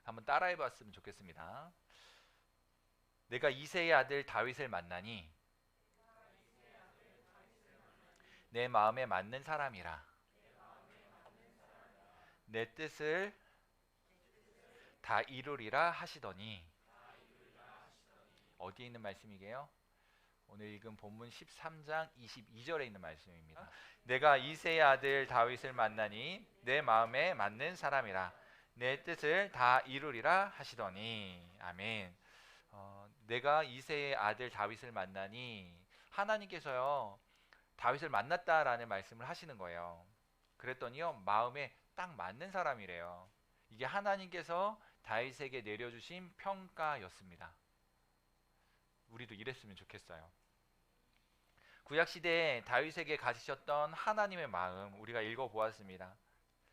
한번 따라해 봤으면 좋겠습니다. 내가 이새의 아들 다윗을 만나니 내 마음에 맞는 사람이라. 내 뜻을 다 이루리라 하시더니. 어디에 있는 말씀이게요? 오늘 읽은 본문 13장 22절에 있는 말씀입니다. 내가 이새의 아들 다윗을 만나니 내 마음에 맞는 사람이라. 내 뜻을 다 이루리라 하시더니. 아멘. 내가 이새의 아들 다윗을 만나니, 하나님께서요 다윗을 만났다라는 말씀을 하시는 거예요. 그랬더니요 마음에 딱 맞는 사람이래요. 이게 하나님께서 다윗에게 내려주신 평가였습니다. 우리도 이랬으면 좋겠어요. 구약시대에 다윗에게 가지셨던 하나님의 마음, 우리가 읽어보았습니다.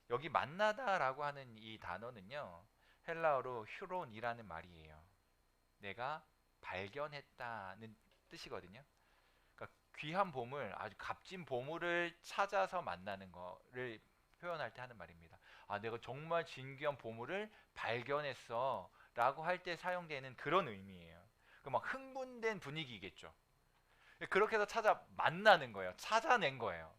여기 만나다라고 하는 이 단어는요 헬라어로 휴론이라는 말이에요. 내가 발견했다는 뜻이거든요. 그러니까 귀한 보물, 아주 값진 보물을 찾아서 만나는 거를 표현할 때 하는 말입니다. 아, 내가 정말 진귀한 보물을 발견했어 라고 할 때 사용되는 그런 의미예요. 그 막 흥분된 분위기겠죠. 그렇게 해서 찾아 만나는 거예요. 찾아낸 거예요.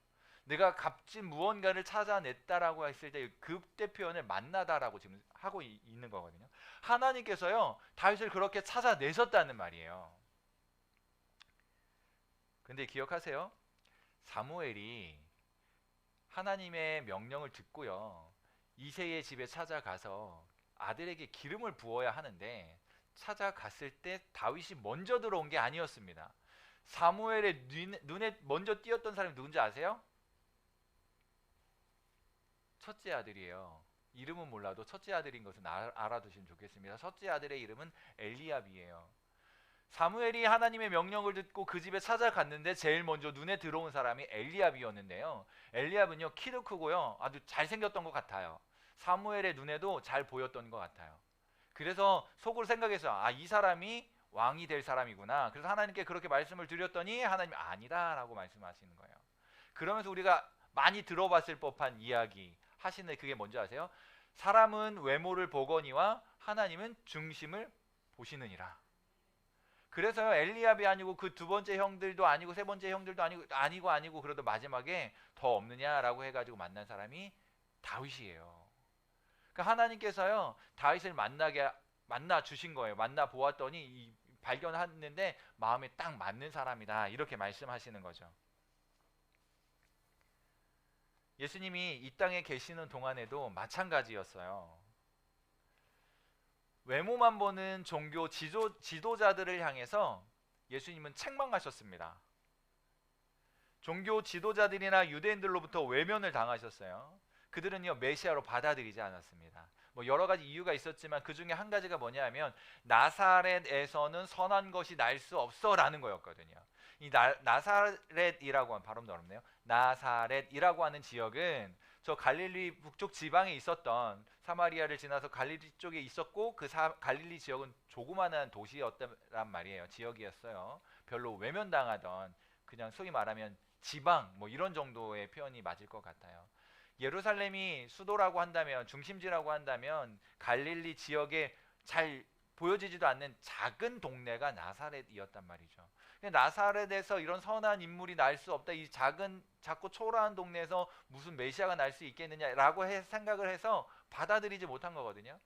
내가 값진 무언가를 찾아냈다라고 했을 때 그때 표현을 만나다라고 지금 하고 있는 거거든요. 하나님께서요 다윗을 그렇게 찾아내셨다는 말이에요. 근데 기억하세요. 사무엘이 하나님의 명령을 듣고요 이새의 집에 찾아가서 아들에게 기름을 부어야 하는데, 찾아갔을 때 다윗이 먼저 들어온 게 아니었습니다. 사무엘의 눈에 먼저 띄었던 사람이 누군지 아세요? 첫째 아들이에요. 이름은 몰라도 첫째 아들인 것은 알아두시면 좋겠습니다. 첫째 아들의 이름은 엘리압이에요. 사무엘이 하나님의 명령을 듣고 그 집에 찾아갔는데 제일 먼저 눈에 들어온 사람이 엘리압이었는데요. 엘리압은요 키도 크고요 아주 잘생겼던 것 같아요. 사무엘의 눈에도 잘 보였던 것 같아요. 그래서 속으로 생각해서 아, 이 사람이 왕이 될 사람이구나. 그래서 하나님께 그렇게 말씀을 드렸더니 하나님이 아니다 라고 말씀하시는 거예요. 그러면서 우리가 많이 들어봤을 법한 이야기 하시는 그게 뭔지 아세요? 사람은 외모를 보거니와 하나님은 중심을 보시느니라. 그래서요 엘리압이 아니고 그 두 번째 형들도 아니고 세 번째 형들도 아니고 그래도 마지막에 더 없느냐라고 해가지고 만난 사람이 다윗이에요. 그러니까 하나님께서요 다윗을 만나 주신 거예요. 만나 보았더니 발견했는데 마음에 딱 맞는 사람이다 이렇게 말씀하시는 거죠. 예수님이 이 땅에 계시는 동안에도 마찬가지였어요. 외모만 보는 종교 지도자들을 향해서 예수님은 책망하셨습니다. 종교 지도자들이나 유대인들로부터 외면을 당하셨어요. 그들은요 메시아로 받아들이지 않았습니다. 뭐 여러 가지 이유가 있었지만 그 중에 한 가지가 뭐냐면 나사렛에서는 선한 것이 날 수 없어라는 거였거든요. 이 나사렛이라고 하는, 발음도 어렵네요. 나사렛이라고 하는 지역은 저 갈릴리 북쪽 지방에 있었던, 사마리아를 지나서 갈릴리 쪽에 있었고 그 갈릴리 지역은 조그마한 도시였단 말이에요. 지역이었어요. 별로 외면당하던, 그냥 소위 말하면 지방 뭐 이런 정도의 표현이 맞을 것 같아요. 예루살렘이 수도라고 한다면, 중심지라고 한다면 갈릴리 지역에 잘 보여지지도 않는 작은 동네가 나사렛이었단 말이죠. 나사렛에서 이런 선한 인물이 날 수 없다, 이 작고 초라한 동네에서 무슨 메시아가 날 수 있겠느냐라고 생각을 해서 받아들이지 못한 거거든요.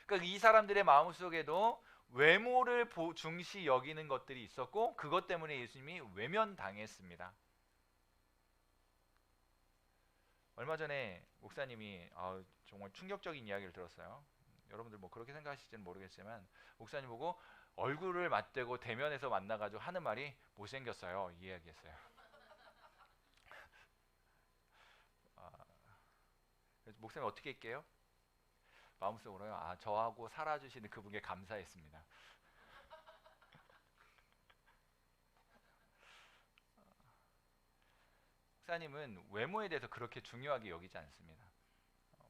그러니까 이 사람들의 마음속에도 외모를 중시 여기는 것들이 있었고, 그것 때문에 예수님이 외면당했습니다. 얼마 전에 목사님이 정말 충격적인 이야기를 들었어요. 여러분들 뭐 그렇게 생각하실지는 모르겠지만, 목사님 보고 얼굴을 맞대고 대면에서 만나가지고 하는 말이 못생겼어요, 이 이야기했어요. 그래서 목사님 어떻게 할게요? 마음속으로요, 아, 저하고 살아주시는 그분께 감사했습니다. 목사님은 외모에 대해서 그렇게 중요하게 여기지 않습니다.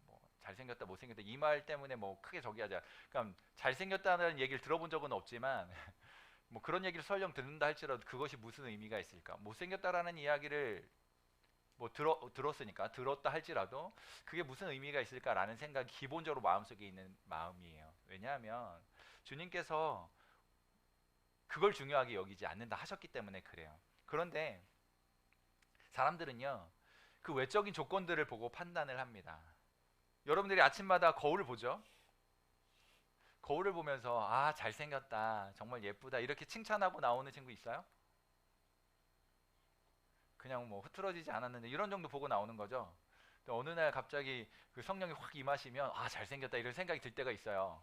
뭐 잘생겼다 못생겼다 이 말 때문에 뭐 크게 저기 하자, 그러니까 잘생겼다는 얘기를 들어본 적은 없지만 뭐 그런 얘기를 설령 듣는다 할지라도 그것이 무슨 의미가 있을까? 못생겼다라는 이야기를 뭐 들었다 할지라도 그게 무슨 의미가 있을까라는 생각이 기본적으로 마음속에 있는 마음이에요. 왜냐하면 주님께서 그걸 중요하게 여기지 않는다 하셨기 때문에 그래요. 그런데 사람들은요, 그 외적인 조건들을 보고 판단을 합니다. 여러분들이 아침마다 거울을 보죠? 거울을 보면서 아, 잘생겼다, 정말 예쁘다 이렇게 칭찬하고 나오는 친구 있어요? 그냥 뭐 흐트러지지 않았는데 이런 정도 보고 나오는 거죠. 근데 어느 날 갑자기 그 성령이 확 임하시면 아, 잘생겼다 이런 생각이 들 때가 있어요.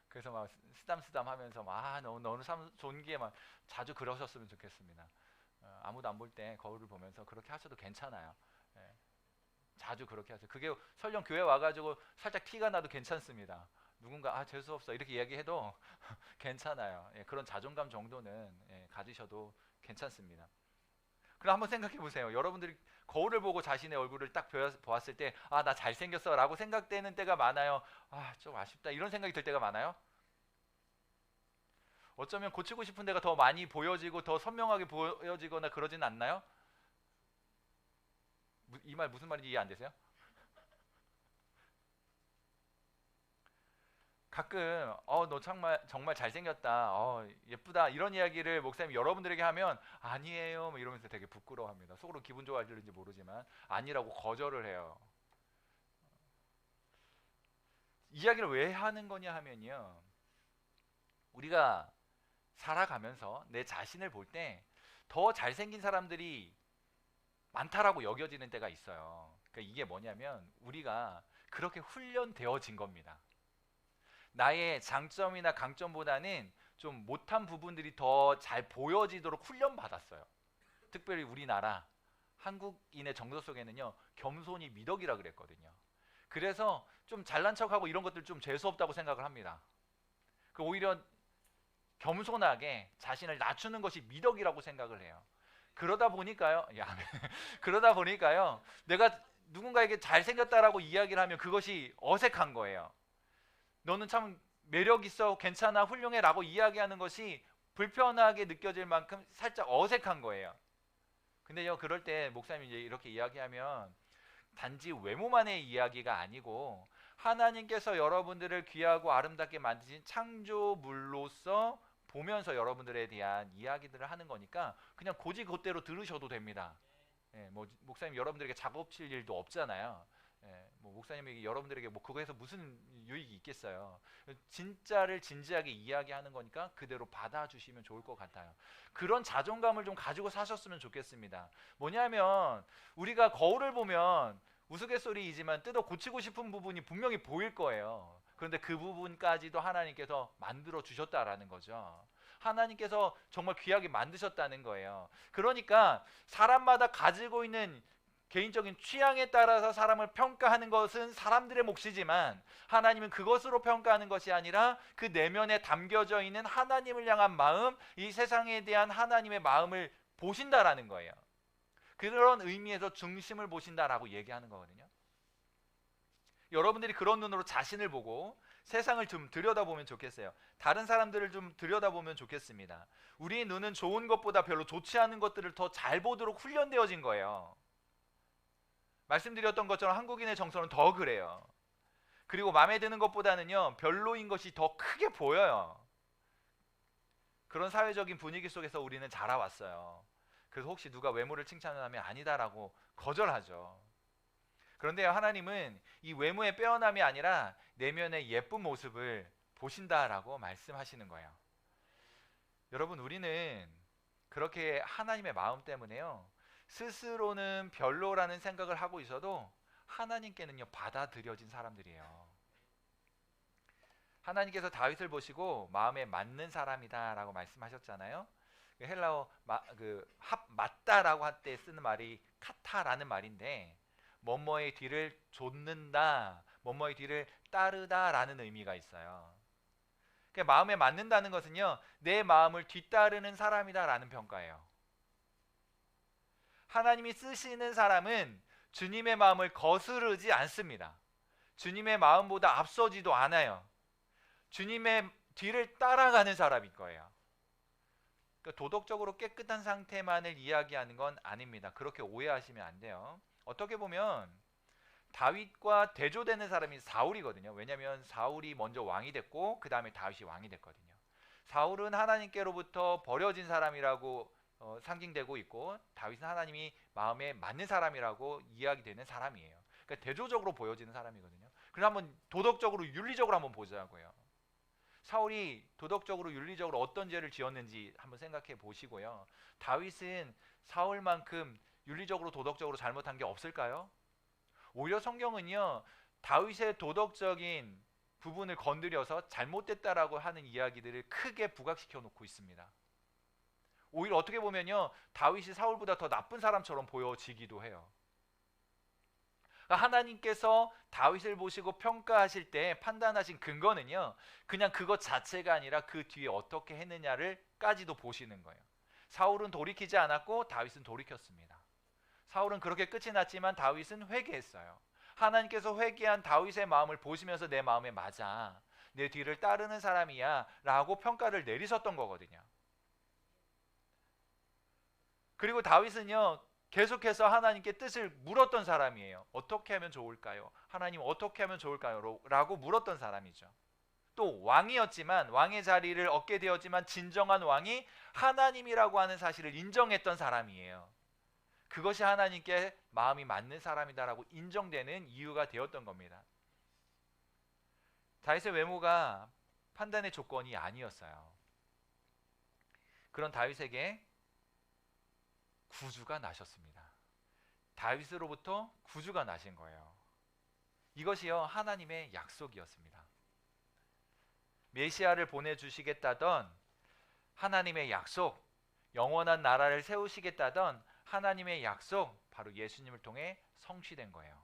그래서 막 쓰담쓰담 하면서 너는 참 존귀해, 막 자주 그러셨으면 좋겠습니다. 아무도 안 볼 때 거울을 보면서 그렇게 하셔도 괜찮아요. 예, 자주 그렇게 하세요. 그게 설령 교회 와가지고 살짝 티가 나도 괜찮습니다. 누군가 아, 재수없어 이렇게 이야기해도 괜찮아요. 예, 그런 자존감 정도는 가지셔도 괜찮습니다. 그럼 한번 생각해 보세요. 여러분들이 거울을 보고 자신의 얼굴을 딱 보았을 때 아, 나 잘생겼어 라고 생각되는 때가 많아요? 아, 좀 아쉽다 이런 생각이 들 때가 많아요? 어쩌면 고치고 싶은 데가 더 많이 보여지고 더 선명하게 보여지거나 그러진 않나요? 이 말 무슨 말인지 이해 안 되세요? 가끔 너 정말 잘생겼다, 예쁘다 이런 이야기를 목사님 여러분들에게 하면 아니에요 뭐 이러면서 되게 부끄러워합니다. 속으로 기분 좋아질는지 모르지만 아니라고 거절을 해요. 이야기를 왜 하는 거냐 하면요, 우리가 살아가면서 내 자신을 볼 때 더 잘생긴 사람들이 많다라고 여겨지는 때가 있어요. 그러니까 이게 뭐냐면 우리가 그렇게 훈련되어진 겁니다. 나의 장점이나 강점보다는 좀 못한 부분들이 더 잘 보여지도록 훈련받았어요. 특별히 우리나라 한국인의 정서 속에는요, 겸손이 미덕이라 그랬거든요. 그래서 좀 잘난 척하고 이런 것들 좀 재수없다고 생각을 합니다. 오히려 겸손하게 자신을 낮추는 것이 미덕이라고 생각을 해요. 그러다 보니까요, 그러다 보니까요, 내가 누군가에게 잘생겼다라고 이야기를 하면 그것이 어색한 거예요. 너는 참 매력 있어, 괜찮아, 훌륭해 라고 이야기하는 것이 불편하게 느껴질 만큼 살짝 어색한 거예요. 근데요, 그럴 때 목사님이 이제 이렇게 이야기하면 단지 외모만의 이야기가 아니고 하나님께서 여러분들을 귀하고 아름답게 만드신 창조물로서 보면서 여러분들에 대한 이야기들을 하는 거니까 그냥 곧이곧대로 들으셔도 됩니다. 예, 뭐 목사님 여러분들에게 작업칠 일도 없잖아요. 예, 뭐 목사님이 여러분들에게 뭐 그거에서 무슨 유익이 있겠어요. 진짜를 진지하게 이야기하는 거니까 그대로 받아주시면 좋을 것 같아요. 그런 자존감을 좀 가지고 사셨으면 좋겠습니다. 뭐냐면 우리가 거울을 보면 우스갯소리이지만 뜯어 고치고 싶은 부분이 분명히 보일 거예요. 그런데 그 부분까지도 하나님께서 만들어 주셨다라는 거죠. 하나님께서 정말 귀하게 만드셨다는 거예요. 그러니까 사람마다 가지고 있는 개인적인 취향에 따라서 사람을 평가하는 것은 사람들의 몫이지만 하나님은 그것으로 평가하는 것이 아니라 그 내면에 담겨져 있는 하나님을 향한 마음, 이 세상에 대한 하나님의 마음을 보신다라는 거예요. 그런 의미에서 중심을 보신다라고 얘기하는 거거든요. 여러분들이 그런 눈으로 자신을 보고 세상을 좀 들여다보면 좋겠어요. 다른 사람들을 좀 들여다보면 좋겠습니다. 우리의 눈은 좋은 것보다 별로 좋지 않은 것들을 더 잘 보도록 훈련되어진 거예요. 말씀드렸던 것처럼 한국인의 정서는 더 그래요. 그리고 마음에 드는 것보다는요, 별로인 것이 더 크게 보여요. 그런 사회적인 분위기 속에서 우리는 자라왔어요. 그래서 혹시 누가 외모를 칭찬하면 아니다라고 거절하죠. 그런데 하나님은 이 외모의 빼어남이 아니라 내면의 예쁜 모습을 보신다라고 말씀하시는 거예요. 여러분, 우리는 그렇게 하나님의 마음 때문에요, 스스로는 별로라는 생각을 하고 있어도 하나님께는요 받아들여진 사람들이에요. 하나님께서 다윗을 보시고 마음에 맞는 사람이다라고 말씀하셨잖아요. 헬라어 맞다라고 할 때 쓰는 말이 카타라는 말인데 뭐뭐의 뒤를 좇는다, 뭐뭐의 뒤를 따르다라는 의미가 있어요. 그러니까 마음에 맞는다는 것은요, 내 마음을 뒤따르는 사람이다라는 평가예요. 하나님이 쓰시는 사람은 주님의 마음을 거스르지 않습니다. 주님의 마음보다 앞서지도 않아요. 주님의 뒤를 따라가는 사람일 거예요. 그러니까 도덕적으로 깨끗한 상태만을 이야기하는 건 아닙니다. 그렇게 오해하시면 안 돼요. 어떻게 보면 다윗과 대조되는 사람이 사울이거든요. 왜냐하면 사울이 먼저 왕이 됐고 그 다음에 다윗이 왕이 됐거든요. 사울은 하나님께로부터 버려진 사람이라고 상징되고 있고, 다윗은 하나님이 마음에 맞는 사람이라고 이야기되는 사람이에요. 그러니까 대조적으로 보여지는 사람이거든요. 그럼 한번 도덕적으로 윤리적으로 한번 보자고요. 사울이 도덕적으로 윤리적으로 어떤 죄를 지었는지 한번 생각해 보시고요. 다윗은 사울만큼 윤리적으로 도덕적으로 잘못한 게 없을까요? 오히려 성경은요, 다윗의 도덕적인 부분을 건드려서 잘못됐다라고 하는 이야기들을 크게 부각시켜 놓고 있습니다. 오히려 어떻게 보면요, 다윗이 사울보다 더 나쁜 사람처럼 보여지기도 해요. 하나님께서 다윗을 보시고 평가하실 때 판단하신 근거는요, 그냥 그것 자체가 아니라 그 뒤에 어떻게 했느냐를 까지도 보시는 거예요. 사울은 돌이키지 않았고 다윗은 돌이켰습니다. 사울은 그렇게 끝이 났지만 다윗은 회개했어요. 하나님께서 회개한 다윗의 마음을 보시면서 내 마음에 맞아, 내 뒤를 따르는 사람이야 라고 평가를 내리셨던 거거든요. 그리고 다윗은요, 계속해서 하나님께 뜻을 물었던 사람이에요. 어떻게 하면 좋을까요? 하나님 어떻게 하면 좋을까요? 라고 물었던 사람이죠. 또 왕이었지만, 왕의 자리를 얻게 되었지만 진정한 왕이 하나님이라고 하는 사실을 인정했던 사람이에요. 그것이 하나님께 마음이 맞는 사람이다라고 인정되는 이유가 되었던 겁니다. 다윗의 외모가 판단의 조건이 아니었어요. 그런 다윗에게 구주가 나셨습니다. 다윗으로부터 구주가 나신 거예요. 이것이요, 하나님의 약속이었습니다. 메시아를 보내주시겠다던 하나님의 약속, 영원한 나라를 세우시겠다던 하나님의 약속, 바로 예수님을 통해 성취된 거예요.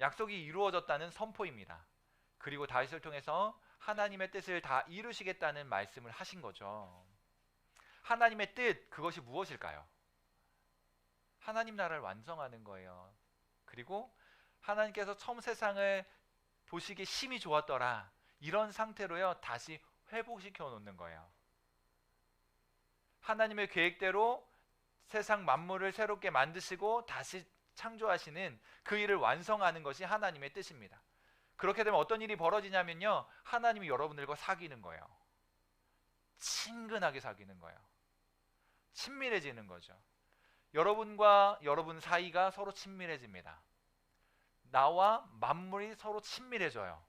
약속이 이루어졌다는 선포입니다. 그리고 다윗을 통해서 하나님의 뜻을 다 이루시겠다는 말씀을 하신 거죠. 하나님의 뜻, 그것이 무엇일까요? 하나님 나라를 완성하는 거예요. 그리고 하나님께서 처음 세상을 보시기 심히 좋았더라, 이런 상태로요 다시 회복시켜 놓는 거예요. 하나님의 계획대로 세상 만물을 새롭게 만드시고 다시 창조하시는 그 일을 완성하는 것이 하나님의 뜻입니다. 그렇게 되면 어떤 일이 벌어지냐면요, 하나님이 여러분들과 사귀는 거예요. 친근하게 사귀는 거예요. 친밀해지는 거죠. 여러분과 여러분 사이가 서로 친밀해집니다. 나와 만물이 서로 친밀해져요.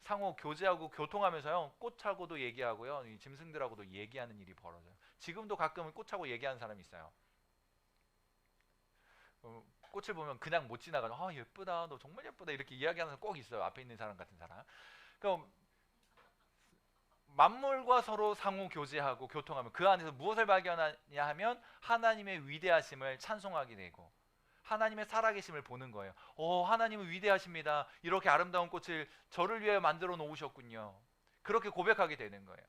상호 교제하고 교통하면서요, 꽃하고도 얘기하고요, 짐승들하고도 얘기하는 일이 벌어져요. 지금도 가끔은 꽃하고 얘기하는 사람이 있어요. 꽃을 보면 그냥 못 지나가죠. 아, 예쁘다, 너 정말 예쁘다, 이렇게 이야기하는 사람 꼭 있어요. 앞에 있는 사람 같은 사람. 그럼 만물과 서로 상호 교제하고 교통하면 그 안에서 무엇을 발견하냐 하면 하나님의 위대하심을 찬송하게 되고 하나님의 살아계심을 보는 거예요. 하나님은 위대하십니다. 이렇게 아름다운 꽃을 저를 위해 만들어 놓으셨군요. 그렇게 고백하게 되는 거예요.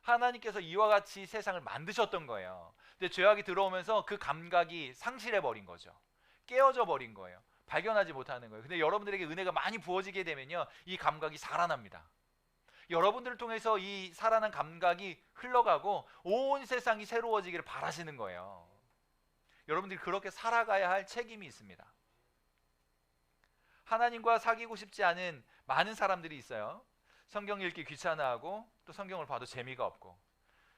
하나님께서 이와 같이 세상을 만드셨던 거예요. 근데 죄악이 들어오면서 그 감각이 상실해 버린 거죠. 깨어져 버린 거예요. 발견하지 못하는 거예요. 근데 여러분들에게 은혜가 많이 부어지게 되면요, 이 감각이 살아납니다. 여러분들을 통해서 이 살아난 감각이 흘러가고 온 세상이 새로워지기를 바라시는 거예요. 여러분들이 그렇게 살아가야 할 책임이 있습니다. 하나님과 사귀고 싶지 않은 많은 사람들이 있어요. 성경 읽기 귀찮아하고 또 성경을 봐도 재미가 없고,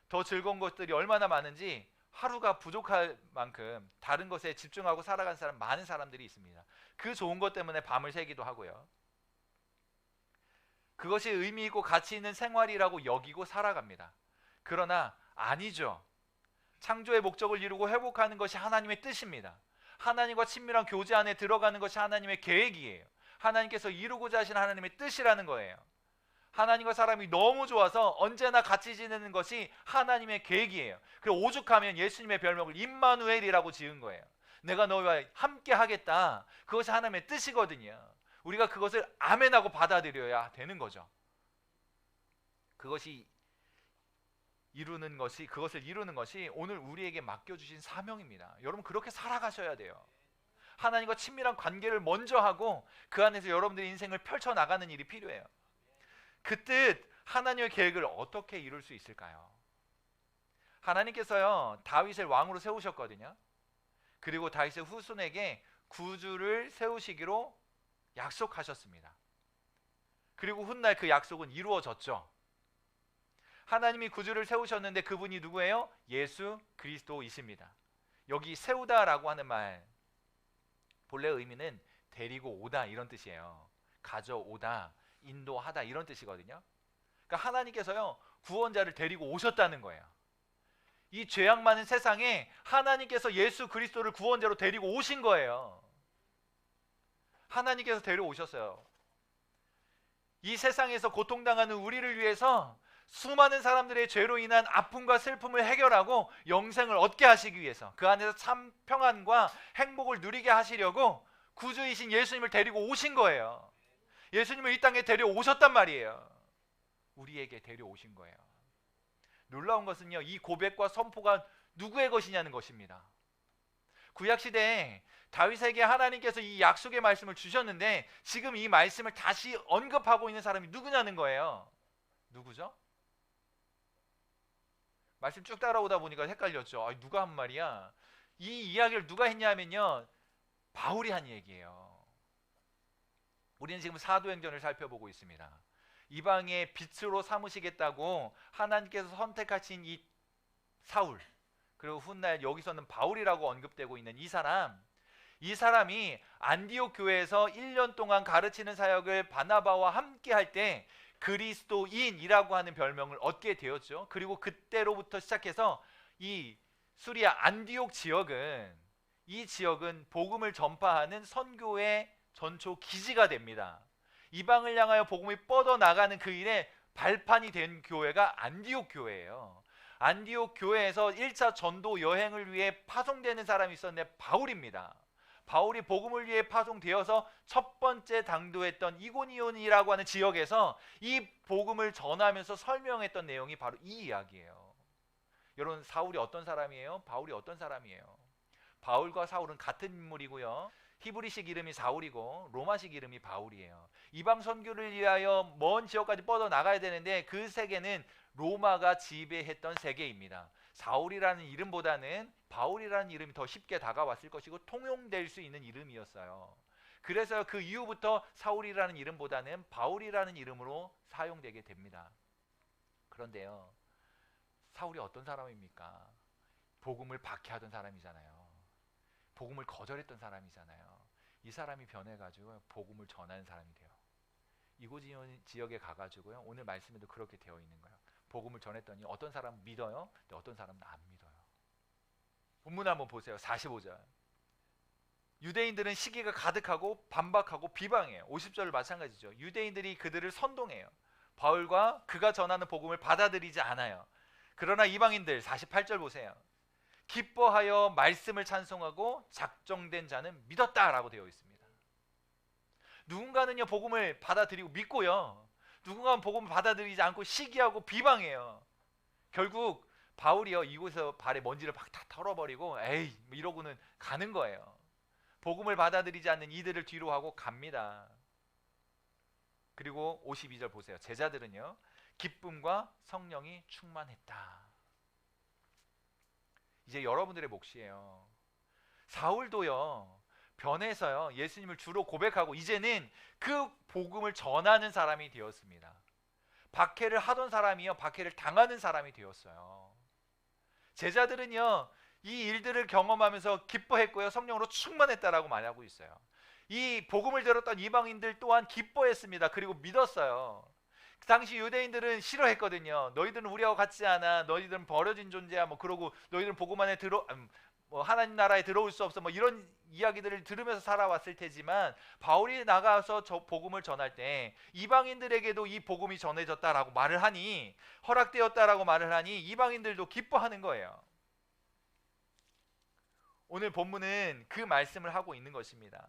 더 즐거운 것들이 얼마나 많은지 하루가 부족할 만큼 다른 것에 집중하고 살아가는 사람, 많은 사람들이 있습니다. 그 좋은 것 때문에 밤을 새기도 하고요. 그것이 의미 있고 가치 있는 생활이라고 여기고 살아갑니다. 그러나 아니죠. 창조의 목적을 이루고 회복하는 것이 하나님의 뜻입니다. 하나님과 친밀한 교제 안에 들어가는 것이 하나님의 계획이에요. 하나님께서 이루고자 하신 하나님의 뜻이라는 거예요. 하나님과 사람이 너무 좋아서 언제나 같이 지내는 것이 하나님의 계획이에요. 그리고 오죽하면 예수님의 별명을 임마누엘이라고 지은 거예요. 내가 너와 함께 하겠다. 그것이 하나님의 뜻이거든요. 우리가 그것을 아멘하고 받아들여야 되는 거죠. 그것을 이루는 것이 오늘 우리에게 맡겨주신 사명입니다. 여러분, 그렇게 살아가셔야 돼요. 하나님과 친밀한 관계를 먼저 하고 그 안에서 여러분들의 인생을 펼쳐나가는 일이 필요해요. 그 뜻, 하나님의 계획을 어떻게 이룰 수 있을까요? 하나님께서요 다윗을 왕으로 세우셨거든요. 그리고 다윗의 후손에게 구주를 세우시기로 약속하셨습니다. 그리고 훗날 그 약속은 이루어졌죠. 하나님이 구주를 세우셨는데 그분이 누구예요? 예수 그리스도이십니다. 여기 세우다라고 하는 말 본래 의미는 데리고 오다 이런 뜻이에요. 가져오다, 인도하다 이런 뜻이거든요. 그러니까 하나님께서요 구원자를 데리고 오셨다는 거예요. 이 죄악 많은 세상에 하나님께서 예수 그리스도를 구원자로 데리고 오신 거예요. 하나님께서 데려오셨어요. 이 세상에서 고통당하는 우리를 위해서 수많은 사람들의 죄로 인한 아픔과 슬픔을 해결하고 영생을 얻게 하시기 위해서, 그 안에서 참 평안과 행복을 누리게 하시려고 구주이신 예수님을 데리고 오신 거예요. 예수님을 이 땅에 데려오셨단 말이에요. 우리에게 데려오신 거예요. 놀라운 것은요, 이 고백과 선포가 누구의 것이냐는 것입니다. 구약시대에 다윗에게 하나님께서 이 약속의 말씀을 주셨는데 지금 이 말씀을 다시 언급하고 있는 사람이 누구냐는 거예요. 누구죠? 말씀 쭉 따라오다 보니까 헷갈렸죠. 누가 한 말이야? 이 이야기를 누가 했냐면요, 바울이 한 얘기예요. 우리는 지금 사도행전을 살펴보고 있습니다. 이방의 빛으로 삼으시겠다고 하나님께서 선택하신 이 사울, 그리고 훗날 여기서는 바울이라고 언급되고 있는 이 사람이 안디옥 교회에서 1년 동안 가르치는 사역을 바나바와 함께 할 때 그리스도인이라고 하는 별명을 얻게 되었죠. 그리고 그때로부터 시작해서 이 수리아 안디옥 지역은, 이 지역은 복음을 전파하는 선교의 전초 기지가 됩니다. 이방을 향하여 복음이 뻗어나가는 그 일에 발판이 된 교회가 안디옥 교회예요. 안디옥 교회에서 1차 전도 여행을 위해 파송되는 사람이 있었는데 바울입니다. 바울이 복음을 위해 파송되어서 첫 번째 당도했던 이고니온이라고 하는 지역에서 이 복음을 전하면서 설명했던 내용이 바로 이 이야기예요. 여러분, 사울이 어떤 사람이에요? 바울이 어떤 사람이에요? 바울과 사울은 같은 인물이고요. 히브리식 이름이 사울이고 로마식 이름이 바울이에요. 이방 선교를 위하여 먼 지역까지 뻗어나가야 되는데 그 세계는 로마가 지배했던 세계입니다. 사울이라는 이름보다는 바울이라는 이름이 더 쉽게 다가왔을 것이고 통용될 수 있는 이름이었어요. 그래서 그 이후부터 사울이라는 이름보다는 바울이라는 이름으로 사용되게 됩니다. 그런데요, 사울이 어떤 사람입니까? 복음을 박해하던 사람이잖아요. 복음을 거절했던 사람이잖아요. 이 사람이 변해가지고 복음을 전하는 사람이 돼요. 이고지온 지역에 가가지고요, 오늘 말씀에도 그렇게 되어 있는 거예요. 복음을 전했더니 어떤 사람은 믿어요, 근데 어떤 사람은 안 믿어요. 본문 한번 보세요. 45절. 유대인들은 시기가 가득하고 반박하고 비방해요. 50절을 마찬가지죠. 유대인들이 그들을 선동해요. 바울과 그가 전하는 복음을 받아들이지 않아요. 그러나 이방인들, 48절 보세요. 기뻐하여 말씀을 찬송하고 작정된 자는 믿었다라고 되어 있습니다. 누군가는요 복음을 받아들이고 믿고요, 누군가는 복음을 받아들이지 않고 시기하고 비방해요. 결국 바울이요 이곳에서 발에 먼지를 막 다 털어버리고 에이 뭐 이러고는 가는 거예요. 복음을 받아들이지 않는 이들을 뒤로 하고 갑니다. 그리고 52절 보세요. 제자들은요 기쁨과 성령이 충만했다. 이제 여러분들의 몫이에요. 사울도요 변해서요 예수님을 주로 고백하고 이제는 그 복음을 전하는 사람이 되었습니다. 박해를 하던 사람이요 박해를 당하는 사람이 되었어요. 제자들은요 이 일들을 경험하면서 기뻐했고요 성령으로 충만했다라고 말하고 있어요. 이 복음을 들었던 이방인들 또한 기뻐했습니다. 그리고 믿었어요. 그 당시 유대인들은 싫어했거든요. 너희들은 우리하고 같지 않아, 너희들은 버려진 존재야, 뭐 그러고 너희들은 복음 안에 뭐 하나님 나라에 들어올 수 없어, 뭐 이런 이야기들을 들으면서 살아왔을 테지만 바울이 나가서 저 복음을 전할 때 이방인들에게도 이 복음이 전해졌다라고 말을 하니, 허락되었다라고 말을 하니 이방인들도 기뻐하는 거예요. 오늘 본문은 그 말씀을 하고 있는 것입니다.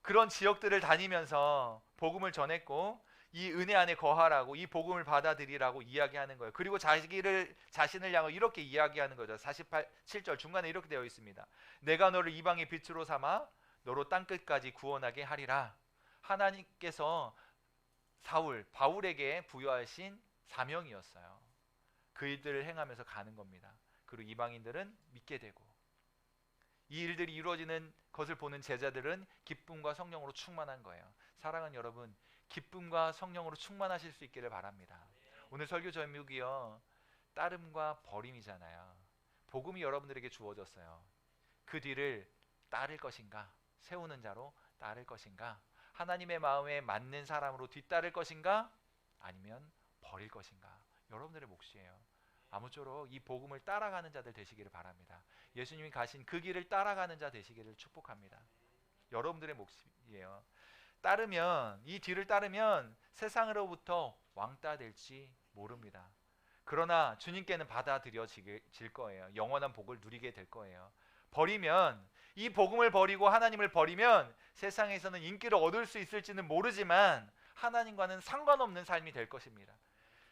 그런 지역들을 다니면서 복음을 전했고 이 은혜 안에 거하라고, 이 복음을 받아들이라고 이야기하는 거예요. 그리고 자신을 향해 이렇게 이야기하는 거죠. 47절 중간에 이렇게 되어 있습니다. 내가 너를 이방의 빛으로 삼아 너로 땅끝까지 구원하게 하리라. 하나님께서 바울에게 부여하신 사명이었어요. 그 일들을 행하면서 가는 겁니다. 그리고 이방인들은 믿게 되고, 이 일들이 이루어지는 것을 보는 제자들은 기쁨과 성령으로 충만한 거예요. 사랑하는 여러분, 기쁨과 성령으로 충만하실 수 있기를 바랍니다. 오늘 설교 제목이요, 따름과 버림이잖아요. 복음이 여러분들에게 주어졌어요. 그 뒤를 따를 것인가, 세우는 자로 따를 것인가, 하나님의 마음에 맞는 사람으로 뒤따를 것인가, 아니면 버릴 것인가, 여러분들의 몫이에요. 아무쪼록 이 복음을 따라가는 자들 되시기를 바랍니다. 예수님이 가신 그 길을 따라가는 자 되시기를 축복합니다. 여러분들의 몫이에요. 따르면, 이 뒤를 따르면 세상으로부터 왕따 될지 모릅니다. 그러나 주님께는 받아들여질 거예요. 영원한 복을 누리게 될 거예요. 버리면, 이 복음을 버리고 하나님을 버리면 세상에서는 인기를 얻을 수 있을지는 모르지만 하나님과는 상관없는 삶이 될 것입니다.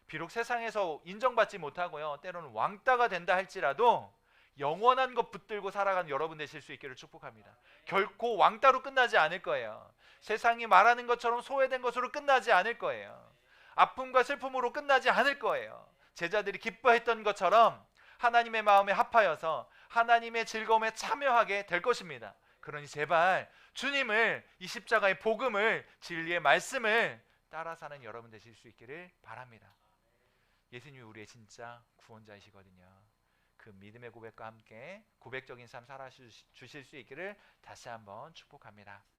비록 세상에서 인정받지 못하고요, 때로는 왕따가 된다 할지라도 영원한 것 붙들고 살아가는 여러분 되실 수 있기를 축복합니다. 결코 왕따로 끝나지 않을 거예요. 세상이 말하는 것처럼 소외된 것으로 끝나지 않을 거예요. 아픔과 슬픔으로 끝나지 않을 거예요. 제자들이 기뻐했던 것처럼 하나님의 마음에 합하여서 하나님의 즐거움에 참여하게 될 것입니다. 그러니 제발 주님을, 이 십자가의 복음을, 진리의 말씀을 따라 사는 여러분 되실 수 있기를 바랍니다. 예수님이 우리의 진짜 구원자이시거든요. 그 믿음의 고백과 함께 고백적인 삶 살아주실 수 있기를 다시 한번 축복합니다.